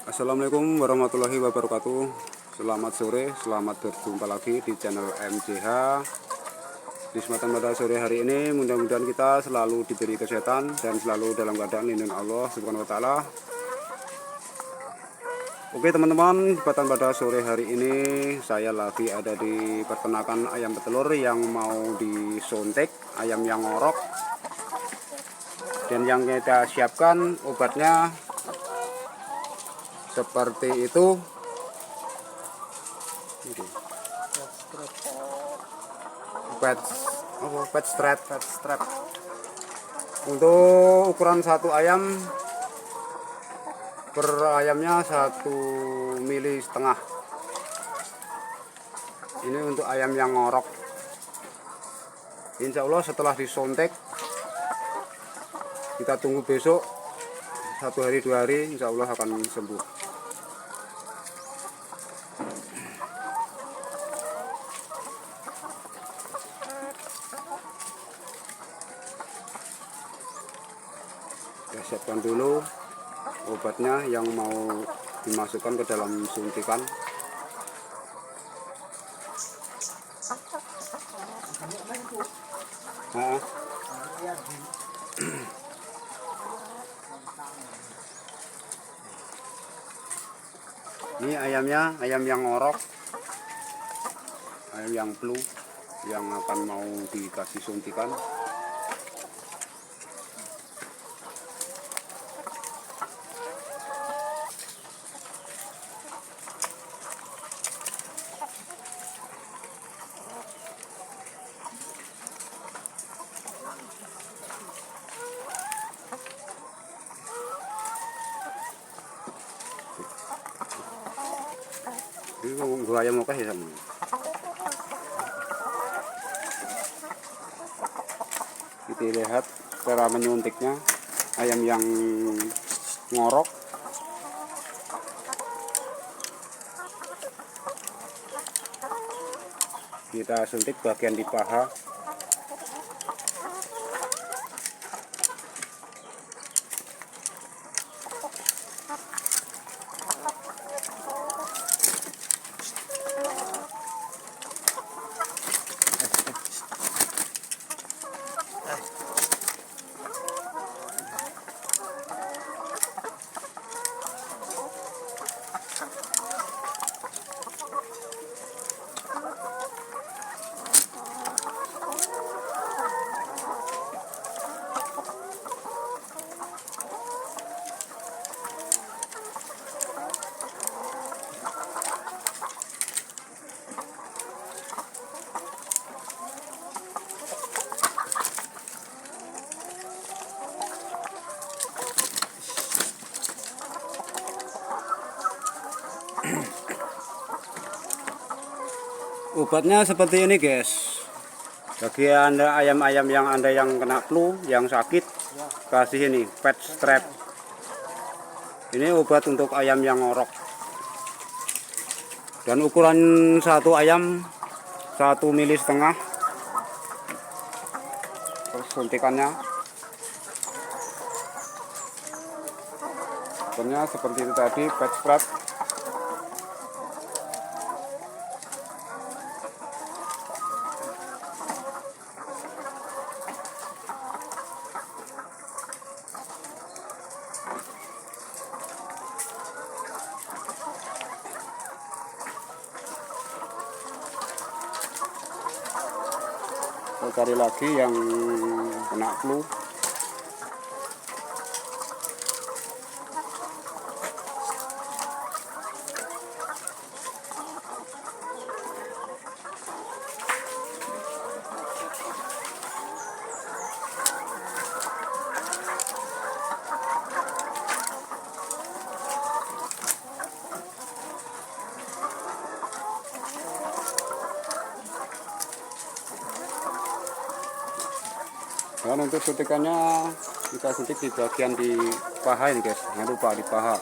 Assalamualaikum warahmatullahi wabarakatuh. Selamat sore, selamat berjumpa lagi di channel MJH. Di kesempatan pada sore hari ini, mudah-mudahan kita selalu diberi kesehatan dan selalu dalam keadaan lindungan Allah Subhanahu wa Ta'ala. Oke teman-teman, kesempatan pada sore hari ini saya lagi ada di peternakan ayam petelur yang mau disuntik, ayam yang ngorok. Dan yang kita siapkan obatnya seperti itu. Pet strap. Untuk ukuran satu ayam per ayamnya 1,5 mili. Ini untuk ayam yang ngorok. Insya Allah setelah disuntik, kita tunggu besok 1 hari 2 hari, insya Allah akan sembuh. Kita siapkan dulu obatnya yang mau dimasukkan ke dalam suntikan. Ini ayamnya, ayam yang ngorok, ayam yang flu yang akan mau dikasih suntikan. Ini gua ayam mau kasih sama. Kita lihat cara menyuntiknya ayam yang ngorok. Kita suntik bagian di paha. Obatnya seperti ini guys. Bagi anda ayam-ayam yang kena flu, yang sakit, kasih ini pet strap. Ini obat untuk ayam yang ngorok. Dan ukuran satu ayam 1,5 mili. Terus suntikannya. Obatnya seperti itu tadi, pet strap. Cari lagi yang kena flu. Dan untuk suntikannya kita suntik di bagian di paha ini guys, jangan lupa di paha.